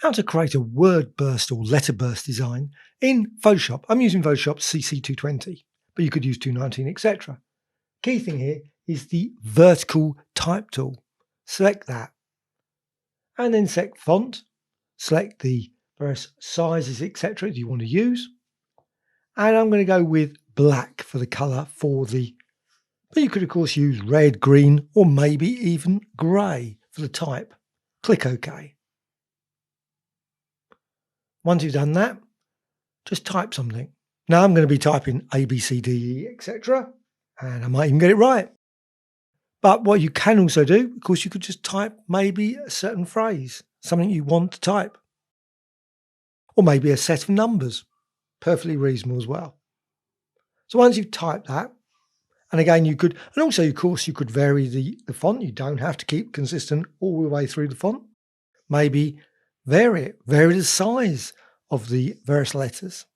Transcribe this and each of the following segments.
how to create a word burst or letter burst design in Photoshop. I'm using Photoshop CC220, but you could use 219, etc. Key thing here is the vertical type tool. Select that and then select font, select the various sizes, etc. that you want to use. And I'm going to go with black for the color for the, but you could of course use red, green, or maybe even grey for the type. Click OK. Once you've done that, just type something. Now I'm going to be typing A, B, C, D, E, etc. And I might even get it right. But what you can also do, of course, you could just type maybe a certain phrase, something you want to type. Or maybe a set of numbers. Perfectly reasonable as well. So once you've typed that, and again you could, and also of course you could vary the font. You don't have to keep consistent all the way through the font. Maybe vary the size of the various letters.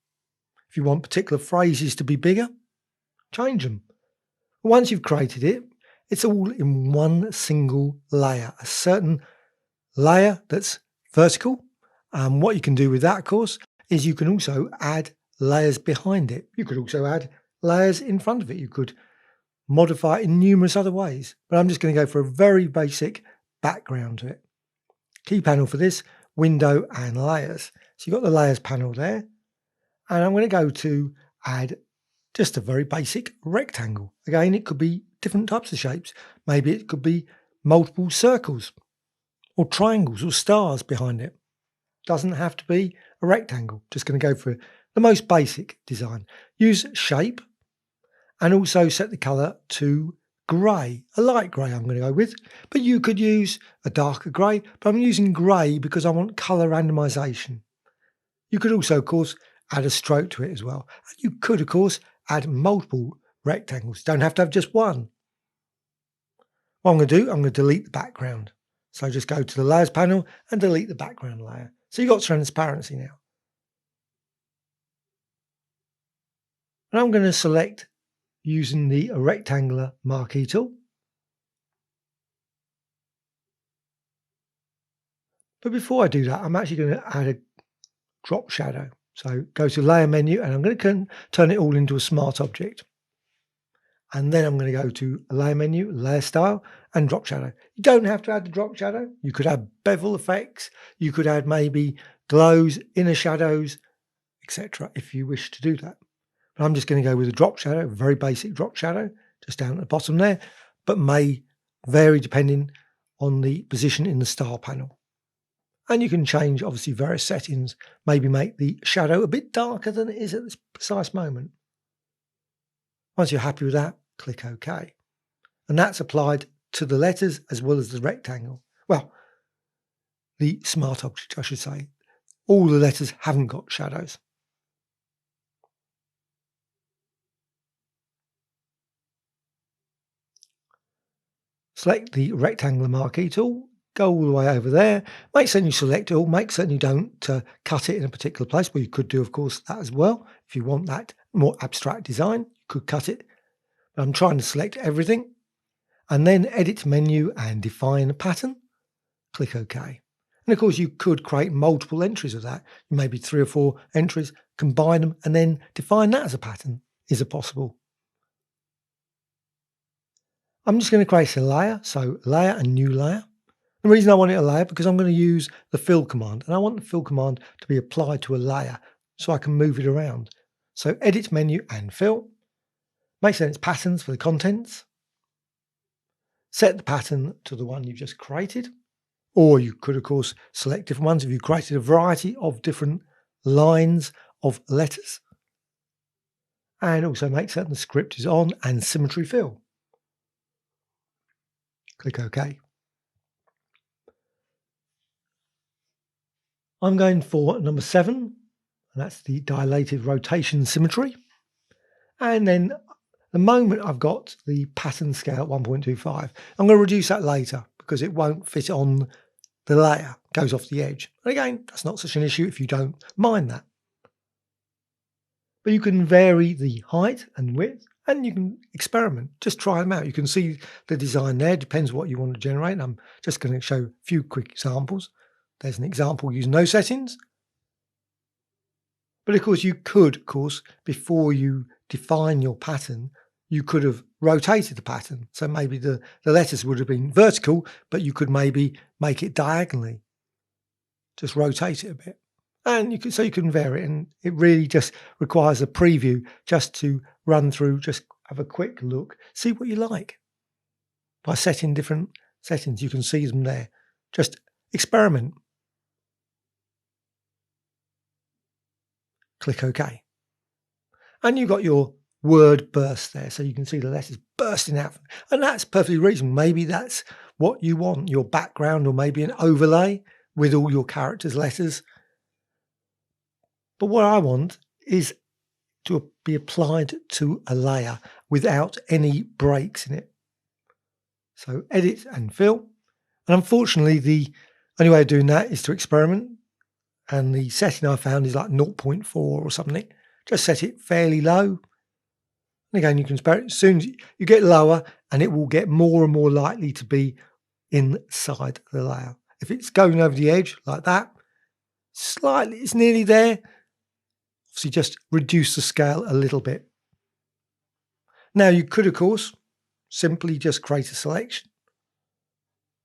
If you want particular phrases to be bigger, change them. Once you've created it, it's all in one single layer, a certain layer that's vertical. And what you can do with that, of course, is you can also add layers behind it. You could also add layers in front of it. You could modify it in numerous other ways. But I'm just going to go for a very basic background to it. Key panel for this, window and layers. So you've got the layers panel there. And I'm going to go to add just a very basic rectangle. Again, it could be different types of shapes. Maybe it could be multiple circles or triangles or stars behind it. Doesn't have to be a rectangle. Just going to go for the most basic design. Use shape and also set the color to grey, a light grey I'm going to go with, but you could use a darker grey, but I'm using grey because I want color randomization. You could also, of course, add a stroke to it as well. And you could, of course, add multiple rectangles. Don't have to have just one. What I'm going to do, I'm going to delete the background. So just go to the layers panel and delete the background layer. So you've got transparency now. And I'm going to select using the rectangular marquee tool. But before I do that, I'm actually going to add a drop shadow. So go to layer menu and I'm going to turn it all into a smart object. And then I'm going to go to layer menu, layer style and drop shadow. You don't have to add the drop shadow. You could add bevel effects. You could add maybe glows, inner shadows, etc. if you wish to do that. But I'm just going to go with a drop shadow, a very basic drop shadow, just down at the bottom there, but may vary depending on the position in the style panel. And you can change, obviously, various settings, maybe make the shadow a bit darker than it is at this precise moment. Once you're happy with that, click OK. And that's applied to the letters as well as the rectangle. Well, the smart object, I should say. All the letters haven't got shadows. Select the rectangular marquee tool, go all the way over there, make certain you select it all, make certain you don't cut it in a particular place. Well, you could do, of course, that as well. If you want that more abstract design, you could cut it. But I'm trying to select everything. And then edit menu and define a pattern. Click OK. And of course, you could create multiple entries of that. Maybe 3 or 4 entries, combine them, and then define that as a pattern. Is it possible? I'm just going to create a layer. So layer and new layer. The reason I want it a layer because I'm going to use the fill command. And I want the fill command to be applied to a layer so I can move it around. So edit menu and fill. Make sure it's patterns for the contents. Set the pattern to the one you've just created. Or you could, of course, select different ones if you created a variety of different lines of letters. And also make certain the script is on and symmetry fill. Click OK. I'm going for number 7, and that's the dilated rotation symmetry. And then the moment I've got the pattern scale at 1.25, I'm going to reduce that later because it won't fit on the layer, goes off the edge. And again, that's not such an issue if you don't mind that. But you can vary the height and width and you can experiment. Just try them out. You can see the design there. Depends what you want to generate. And I'm just going to show a few quick examples. There's an example using those settings. But of course, you could, before you define your pattern, you could have rotated the pattern. So maybe the letters would have been vertical, but you could maybe make it diagonally. Just rotate it a bit. And you can vary it. And it really just requires a preview just to run through, just have a quick look, see what you like. By setting different settings, you can see them there. Just experiment. Click OK. And you've got your word burst there, so you can see the letters bursting out. And that's perfectly reasonable. Maybe that's what you want, your background, or maybe an overlay with all your characters' letters. But what I want is to be applied to a layer without any breaks in it. So edit and fill. And unfortunately, the only way of doing that is to experiment. And the setting I found is like 0.4 or something. Just set it fairly low. And again, you can spare it. As soon as you get lower, and it will get more and more likely to be inside the layer. If it's going over the edge like that, slightly, it's nearly there. Obviously, just reduce the scale a little bit. Now, you could, of course, simply just create a selection.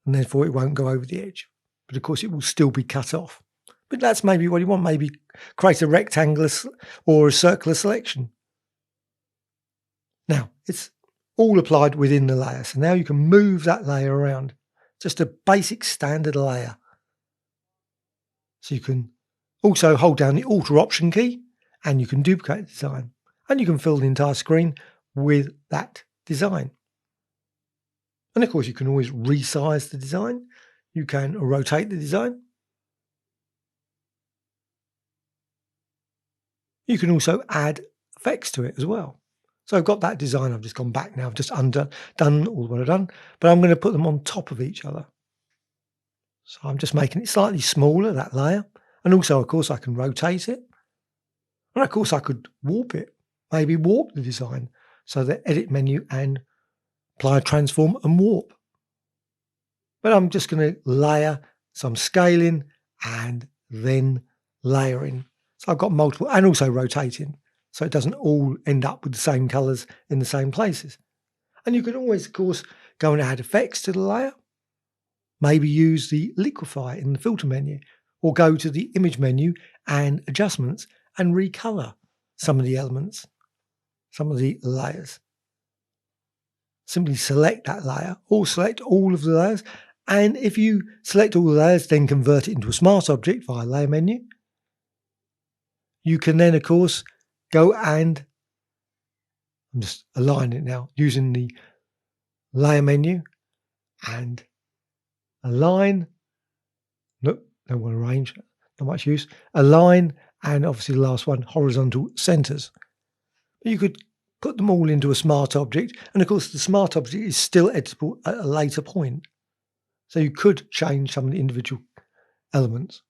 And therefore, it won't go over the edge. But of course, it will still be cut off. But that's maybe what you want. Maybe create a rectangular or a circular selection. Now, it's all applied within the layer. So now you can move that layer around. Just a basic standard layer. So you can also hold down the Alt or Option key and you can duplicate the design. And you can fill the entire screen with that design. And of course, you can always resize the design. You can rotate the design. You can also add effects to it as well. So I've got that design. I've just gone back now. I've just done all what I've done, but I'm going to put them on top of each other. So I'm just making it slightly smaller, that layer. And also, of course, I can rotate it. And of course, I could warp it, maybe warp the design. So the edit menu and apply transform and warp. But I'm just going to layer some scaling and then layering. So I've got multiple, and also rotating, so it doesn't all end up with the same colours in the same places. And you can always, of course, go and add effects to the layer. Maybe use the liquify in the filter menu, or go to the image menu and adjustments and recolour some of the elements, some of the layers. Simply select that layer or select all of the layers. And if you select all the layers, then convert it into a smart object via layer menu. You can then, of course, go and I'm just aligning it now using the layer menu and align. Nope, don't want to arrange, not much use. Align, and obviously the last one, horizontal centers. But you could put them all into a smart object, and of course the smart object is still editable at a later point. So you could change some of the individual elements.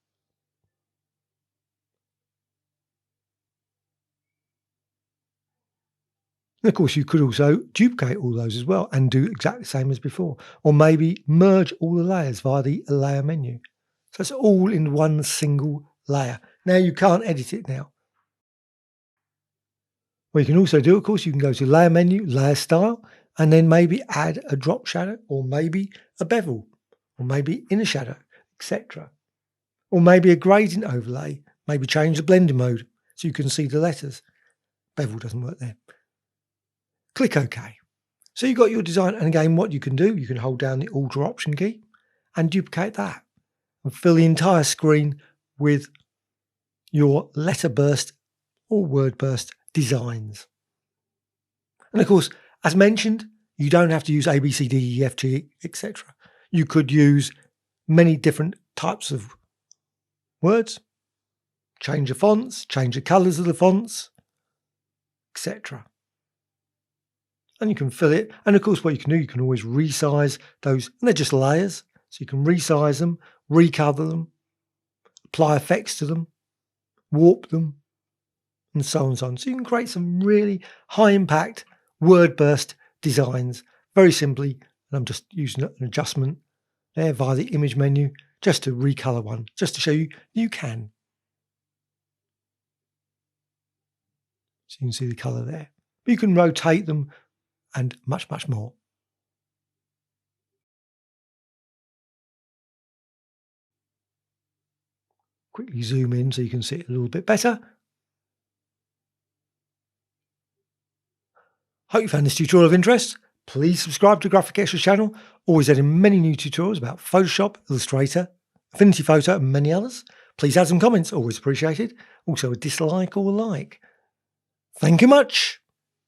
And of course, you could also duplicate all those as well and do exactly the same as before, or maybe merge all the layers via the layer menu. So it's all in one single layer. Now you can't edit it now. What you can also do, of course, you can go to layer menu, layer style, and then maybe add a drop shadow, or maybe a bevel, or maybe inner shadow, etc. Or maybe a gradient overlay, maybe change the blending mode so you can see the letters. Bevel doesn't work there. Click OK. So you've got your design, and again, what you can do, you can hold down the Alt or Option key and duplicate that and fill the entire screen with your letter burst or word burst designs. And of course, as mentioned, you don't have to use A, B, C, D, E, F, G, etc. You could use many different types of words, change the fonts, change the colours of the fonts, etc. And you can fill it. And of course, what you can do, you can always resize those. And they're just layers. So you can resize them, recover them, apply effects to them, warp them, and so on and so on. So you can create some really high impact word burst designs very simply. And I'm just using an adjustment there via the image menu just to recolor one, just to show you you can. So you can see the color there. But you can rotate them and much, much more. Quickly zoom in so you can see it a little bit better. Hope you found this tutorial of interest. Please subscribe to the Graphic Extras channel. Always adding many new tutorials about Photoshop, Illustrator, Affinity Photo and many others. Please add some comments, always appreciated. Also a dislike or a like. Thank you much.